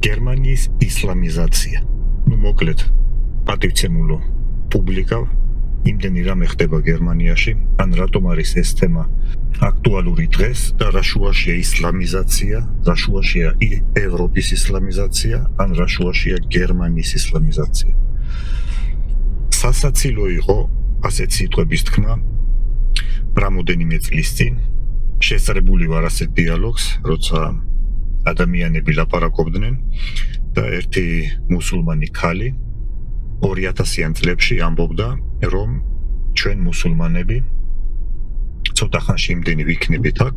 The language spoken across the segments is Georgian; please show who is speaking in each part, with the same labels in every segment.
Speaker 1: გერმანიის ისლამიზაცია. მოკლედ, პატივცემულო პუბლიკა, იმდენი რამე ხდება გერმანიაში, ან რატომ არის ეს თემა აქტუალური დღეს და რა შუაშია ისლამიზაცია, რა შუაშია ევროპის ისლამიზაცია, ან რა შუაშია გერმანიის ისლამიზაცია. სასაცილო იყო ასეთ სიტყვების თქმა რამოდენიმე წლის წინ. შესწრებული ვარ ასეთ დიალოგს, როცა ადამიანები ლაპარაკობდნენ და ერთი მუსულმანი ქალი 2000-იან წლებში ამბობდა, რომ ჩვენ მუსულმანები ცოტა ხანში იმდენი ვიქნებით აქ,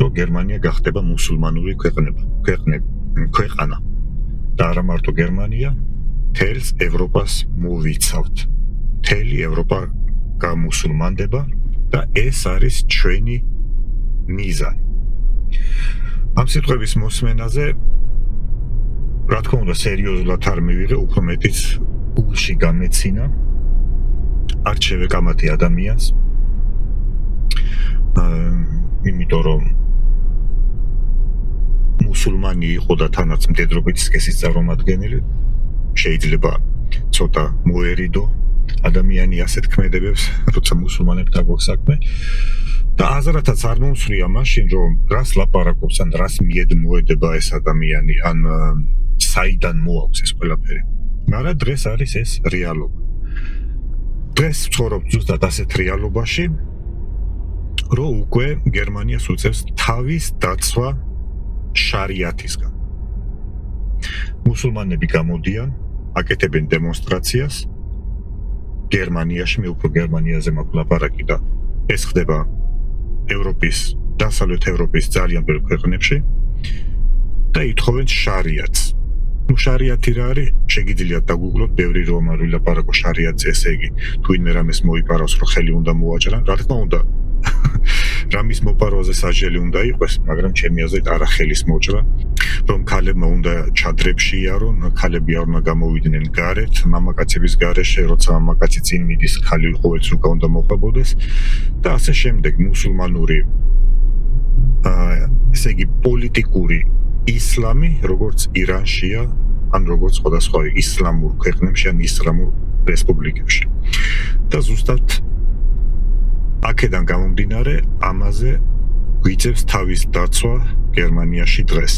Speaker 1: რომ გერმანია გახდება მუსულმანური ქვეყანა. და არა მარტო გერმანია, მთელს ევროპას მოვიცავთ. მთელი ევროპა გამუსულმანდება და ეს არის ჩვენი მიზანი. ამ სიტყვების მოსმენაზე, რა თქმა უნდა, სერიოზულად არ მივიღე, უფრო მეტიც გულში გამეცინა. არ შევეკამათი ადამიანს. იმიტომ რომ მუსულმანი იყო და თანაც მდედრობით სქესის წარმომადგენელი, შეიძლება ცოტა მოერიდო ადამიანი ასეთ ქმედებებს, როცა მუსულმანებთან გვაქვს საქმე. და აზრათაც არ მომსვლია მაშინ, რომ რას ლაპარაკობს, ან რას მიედმოედება ეს ადამიანი, ან საიდან მოაქვს ეს ყველაფერი. მაგრამ დღეს არის ეს რეალობა. დღეს ვცხოვრობ ზუსტად ასეთ რეალობაში, რომ უკვე გერმანიას უწევს თავის დაცვა შარიათისგან. მუსულმანები გამოდიან, აკეთებენ დემონსტრაციას გერმანიაში, მე უფრო გერმანიაზე მაქვს ლაპარაკი და ეს ხდება ევროპის, დასავლეთ ევროპის ძალიან ბევრ ქვეყნებში და ითხოვენ შარიათს. შარიათი რა არის? შეგიძლიათ დაგუგლოთ, ბევრი რომ არ ვილაპარაკო შარიათზე, ესე იგი, თუ ვინმე რამეს მოიპარავს, რომ ხელი უნდა მოაჭრა, რა თქმა უნდა, რამის მოპარვაზე საჯელი უნდა იყოს, მაგრამ ჩემი აზრით არა ხელის მოჭრა, რომ ქალებმა უნდა ჩადრებში იარონ, ქალები არ უნდა გამოვიდნენ გარეთ, მამაკაცების გარეშე, როცა მამაკაცი წინ მიდის, ქალი ყოველთვის უკან უნდა მოყვებოდეს და ასე შემდეგ. მუსულმანური, ესე იგი, პოლიტიკური ისლამი, როგორც ირანშია, ან როგორც სხვადასხვა ისლამურ ქვეყნებში, ან ისლამურ რესპუბლიკებში. და ზუსტად აქედან გამომდინარე, ამაზე გვიწევს თავის დაცვა გერმანიაში დღეს.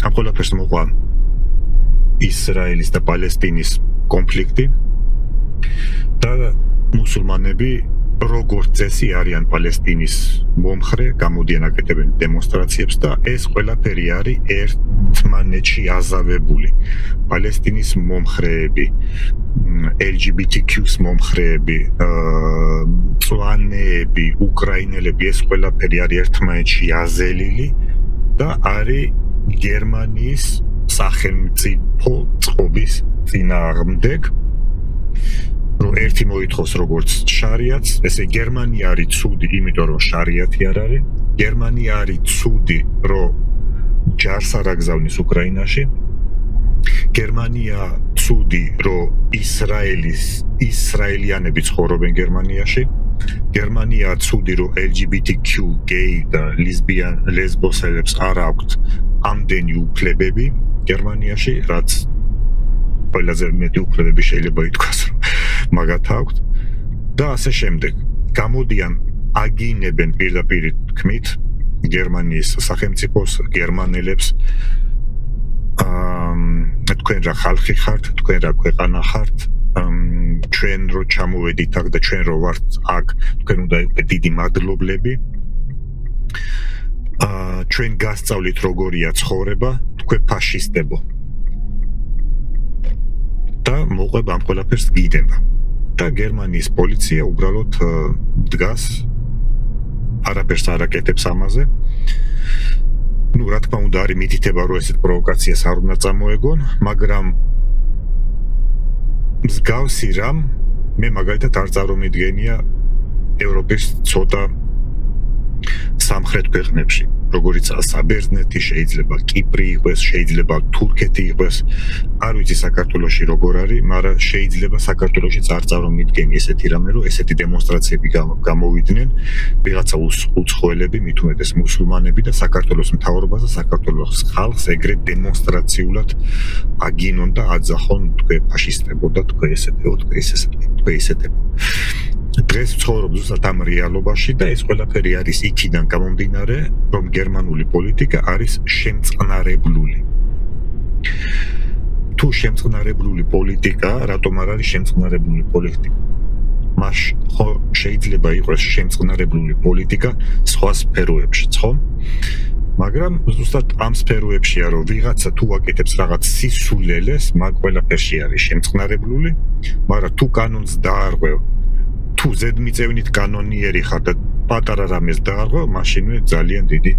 Speaker 1: ამ ყველაფერს მოყვა ისრაელის და პალესტინის კონფლიქტი და მუსულმანები როგორც წესი არიან პალესტინის მომხრე, გამოდიან აკეთებენ დემონსტრაციებს და ეს ყველაფერი არის ერთმანეთში აზავებული. პალესტინის მომხრეები, LGBTQ-ს მომხრეები, მწვანეები, უკრაინელები, ეს ყველაფერი არის ერთმანეთში აზელილი და არის გერმანიის სახელმწიფო წყობის წინააღმდეგ. რომ ერთი მოითხოვს როგორც შარიათს, ესე გერმანია არის ცუდი, იმიტომ რომ შარიათი არ არის. გერმანია არის ცუდი, რომ ჯარს არ აგზავნის უკრაინაში. გერმანია ცუდი, რომ ისრაელიანები ცხოვრობენ გერმანიაში. გერმანია ცუდი, რომ LGBTQ, gay და ლესბოსელებს არ აქვთ ამდენი უფლებები გერმანიაში, რაც ყველაზე მეტი უფლებები შეიძლება ითქვას, რომ მაგათ აქვთ და ასე შემდეგ. გამოდიან, აგინებენ პირდაპირ თქმით გერმანიის სახელმწიფოს, გერმანელებს, თქვენ რა ხალხი ხართ, თქვენ რა ქვეყანა ხართ, ჩვენ რო ჩამოვედით აქ და ჩვენ რო ვართ აქ, თქვენ უნდა იყოთ დიდი მადლობლები. ჩვენ გასწავლით როგორია ცხოვრება, თქვენ ფაშისტებო. და მოყვება ამ ყველაფერს გიდება. და გერმანიის პოლიცია უბრალოდ დგას, არაფერს არ აკეთებს ამაზე. რა თქმა უნდა, არის მითითება, რომ ესეთ პროვოკაციას არ უნდა წამოეგონ, მაგრამ მსგავსი რამ მე მაგალითად არ წარმომიდგენია ევროპის ცოტა სამხრეთ ქვეყნებში, როგორიცაა საბერძნეთი, შეიძლება კიპრი იყოს, შეიძლება თურქეთი იყოს. არ ვიცი საქართველოში როგორ არის, მაგრამ შეიძლება საქართველოშიც არ წარმომიდგენი ესეთი რამე, რომ ესეთი დემონსტრაციები გამოვიდნენ ვიღაცა უცხოელები, მით უმეტეს მუსულმანები და საქართველოს მთავრობას და საქართველოს ხალხს ეგრეთ დემონსტრაციულად აგინონ და აძახონ თქვენ ფაშისტებო და თქვენ ესეთეო, თქვენ ესეთებო. დღეს ცხოვრობ ზუსტად ამ რეალობაში და ეს ყველაფერი არის იქიდან გამომდინარე, რომ გერმანული პოლიტიკა არის შემწყნარებლული. თუ შემწყნარებლული პოლიტიკა, რატომ არ არის შემწყნარებლული პოლიტიკა? მას ხო შეიძლება იყოს შემწყნარებლული პოლიტიკა სხვა სფეროებშიც, ხო? მაგრამ ზუსტად ამ სფეროებშია, რომ ვიღაცა თუ აკეთებს რაღაც სისულელეს, მაგ ყველაფერში არის შემწყნარებლული, მაგრამ თუ კანონს დაარღვევ, თუ ზედმიწევნით კანონიერი ხარ და პატარა რამეს დაარღვევ, მაშინვე ძალიან დიდი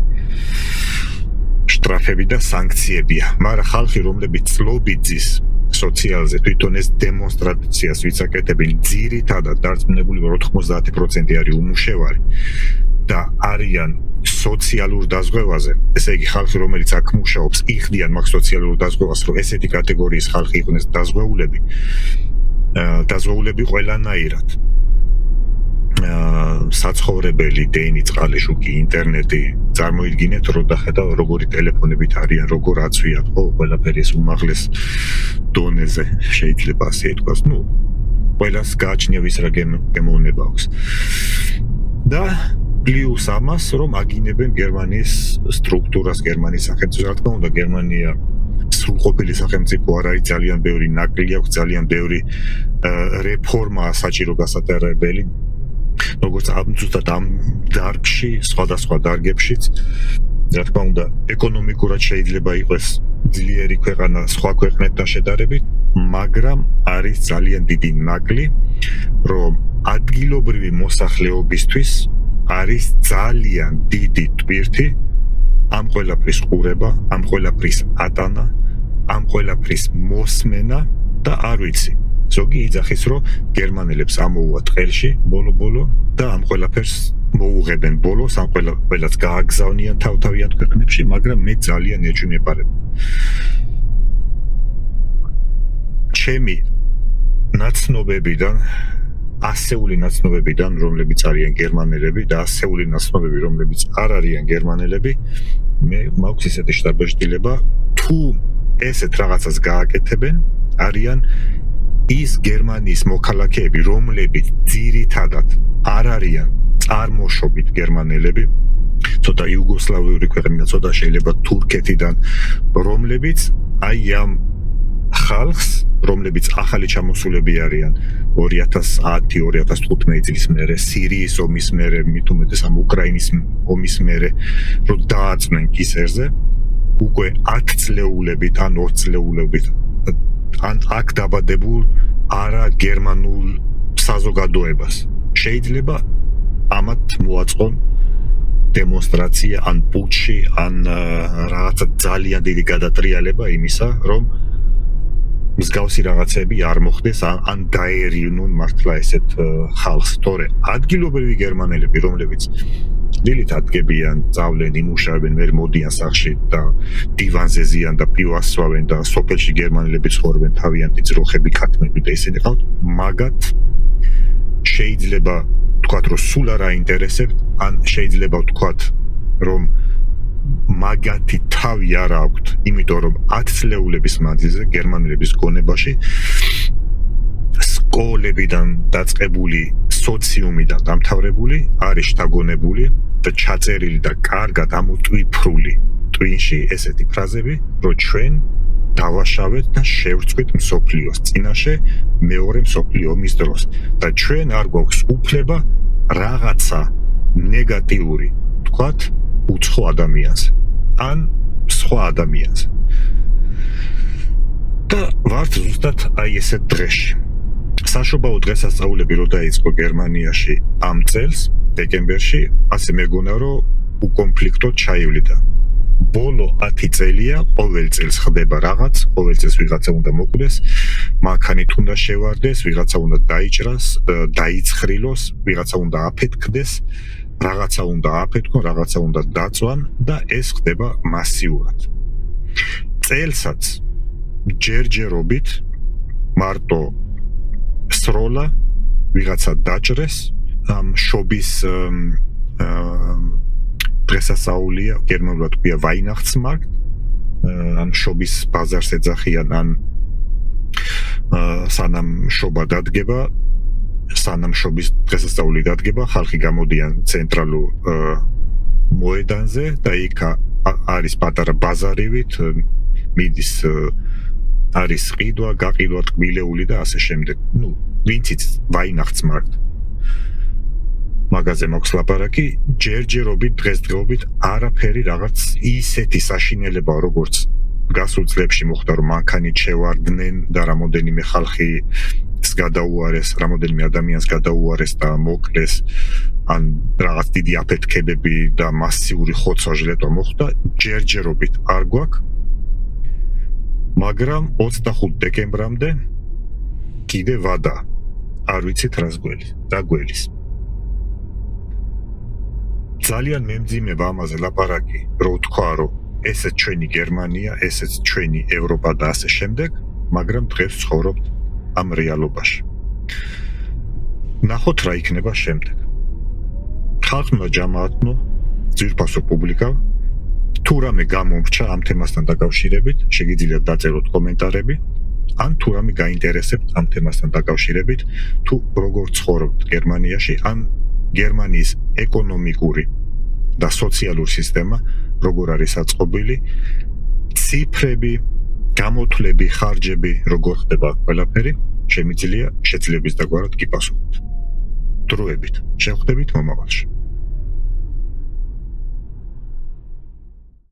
Speaker 1: შტრაფები და სანქციებია. მაგრამ ხალხი, რომლებიც წლობით ძის სოციალზე თვითონ ეს დემონსტრაციას ვიც აკეთებენ, ძირითადად დარწმუნებული 90% არის უმუშევარი და არიან სოციალურ დაზღვევაზე, ესე იგი ხალხი, რომელიც აქ მუშაობს, იხდიან მაგ სოციალურ დაზღვევას, რომ ესეთი კატეგორიის ხალხი იყვნენ დაზღვეულები ყველანაირად. საცხოვრებელი, დენი, წყალი, შუქი, ინტერნეტი, წარმოიდგინეთ, რომ დახედავ როგორი ტელეფონებით არიან, როგორ აცვიათ, ხო, ყველაფერი ეს უმაღლეს დონეზე შეიძლება ასე ითქვას. ყველას გააჩნია ვის რა გემოვნება აქვს. და პლუს ამას, რომ აგინებენ გერმანიის სტრუქტურას, გერმანიის სახელმწიფოს, რა თქმა უნდა, გერმანია სრულყოფილი სახელმწიფო არ არის, ძალიან ბევრი ნაკლი აქვს, ძალიან ბევრი რეფორმაა საჭირო გასატარებელი. როგორც ზუსტად ამ დარგში, სხვადასხვა დარგებშიც, რა თქმა უნდა, ეკონომიკურად შეიძლება იყოს ძლიერი ქვეყანა სხვა ქვეყნებთან შედარებით, მაგრამ არის ძალიან დიდი ნაკლი, რომ ადგილობრივი მოსახლეობისთვის არის ძალიან დიდი ტვირთი ამ ყველაფრის ყურება, ამ ყველაფრის ატანა, ამ ყველაფრის მოსმენა და არ ვიცი. ზოგი იძახის, რომ გერმანელებს ამოუვა ტყელში ბოლო-ბოლო და ამ ყველაფერს მოუღებენ ბოლოს, ამ ყველას გააგზავნიან თავთავიანთ ქვეყნებში, მაგრამ მე ძალიან ეჭვმეპარებ. ჩემი ნაცნობებიდან, ასეული ნაცნობებიდან, რომლებიც არიან გერმანელები და ასეული ნაცნობები, რომლებიც არ არიან გერმანელები, მე მაქვს ისეთი შთაბეჭდილება, თუ ესეთ რაღაცას გააკეთებენ, არიან ის გერმანიის მოქალაქეები, რომლებიც ძირითადად არ არიან წარმოშობით გერმანელები, ცოტა იუგოსლავიური ქვეყნიდან, ცოტა შეიძლება თურქეთიდან, რომლებიც აი ამ ხალხს, რომლებიც ახალი ჩამოსულები არიან 2010-2015 წლის მერე, სირიის ომის მერე, მით უმეტეს ამ უკრაინის ომის მერე, რომ დააწმნენ კისერზე, უკვე 10 წლეულებით ან 20 წლეულებით ან აქ დაბადებულ არა გერმანულ საზოგადოებას. შეიძლება ამათ მოაწყონ დემონსტრაცია ან პუჩი, ან რაღაცა ძალიან დიდი გადატრიალება იმისა, რომ მსგავსი რაღაცები არ მოხდეს, ან დაერივნონ მართლა ესეთ ხალხს. თორე ადგილობრივი გერმანელები, რომლებიც დილით ადგებიან, წავლენ, იმუშავებენ, მე მოდიან სახლში და დივანზე ზიან და პივა ასვავენ და სოფელში გერმანელები ცხოვრობენ, თავიანთი ძროხები, ქათმები და ისინი ყავთ, მაგათ შეიძლება ვთქვათ, რომ სულ არ აინტერესებთ, ან შეიძლება ვთქვათ, რომ მაგათი თავი არ აქვთ, იმიტომ რომ 10 წლეულების მანძილზე გერმანელების გონებაში სკოლებიდან დაწყებული, სოციუმიდან დამთავრებული არის შთაგონებული და ჩაწერილი და კარგად ამოტვიფრული ტვინში ესეთი ფრაზები, რომ ჩვენ დავაშავეთ და შევწყვით მსოფლიოს წინაშე მეორე მსოფლიო ომის დროს და ჩვენ არ გვაქვს უფლება რაღაცა ნეგატიური თქვათ უცხო ადამიანზე ან სხვა ადამიანზე. და ვართ ზუსტად აი ესეთ დღეში. საშობაო დღესასწაულები რო დაიწყო გერმანიაში ამ წელს, დეკემბერში, ასე მეგონა, რომ უკონფლიქტოდ ჩაივლიდა. ბოლო 10 წელია, ყოველ წელს ხდება რაღაც, ყოველ წელს ვიღაცა უნდა მოკვდეს, მანქანით უნდა შევარდეს, ვიღაცა უნდა დაიჭრას, დაიცხრილოს, ვიღაცა უნდა აფეთქდეს რაღაცა უნდა აფეთქონ, რაღაცა უნდა დაწვან და ეს ხდება მასიურად. წელსაც ჯერჯერობით მარტო სროლა ვიღაცა დაჭრეს ამ შობის დღესასწაულია, გერმანულად ქვია Weihnachtsmarkt, ან შობის ბაზარს ეძახიან, ან სანამ შობა დადგება, სანამ შობის დღესასწაული დადგება, ხალხი გამოდიან ცენტრალურ მოედანზე და იქ არის პატარა ბაზარივით, მიდის არის ყიდვა, გაყიდვა, ტკბილეული და ასე შემდეგ. ვინც იცის Weihnachtsmarkt მაგაზე მაქვს ლაპარაკი, ჯერჯერობით დღესდღეობით არაფერი რაღაც ისეთი საშინელება, როგორც გასულ წლებში მოხდა, რომ მანქანით შევარდნენ და რამოდენიმე ხალხის გადაუარეს, რამოდენიმე ადამიანს გადაუარეს და მოკლეს, ან რაღაც დიდი აფეთქებები და მასიური ხოცვა-ჟლეტვა მოხდა, ჯერჯერობით არ გვაქვს, მაგრამ 25 დეკემბრამდე კიდე ვადა. არ ვიცით რას გველის. ძალიან მემძიმება ამაზე ლაპარაკი, რო ვთქვა, რომ ესეც ჩვენი გერმანია, ესეც ჩვენი ევროპა და ასე შემდეგ, მაგრამ დღეს ცხოვრობთ ამ რეალობაში. ნახოთ რა იქნება შემდეგ. ხალხმა ჯამაათნო, ძვირფასო პუბლიკა, თუ რამე გამომრჩა ამ თემასთან დაკავშირებით, შეგიძლიათ დაწეროთ კომენტარები, ან თუ რამე გაინტერესებთ ამ თემასთან დაკავშირებით, თუ როგორ ცხოვრობთ გერმანიაში, ან გერმანიის ეკონომიკური და სოციალური სისტემა როგორ არის აწყობილი, ციფრები, გამოთვლები, ხარჯები, როგორ ხდება ყველაფერი, შემიძლია შეძლების დაგვარად გიპასუხოთ. დროებით შევხვდებით მომავალში.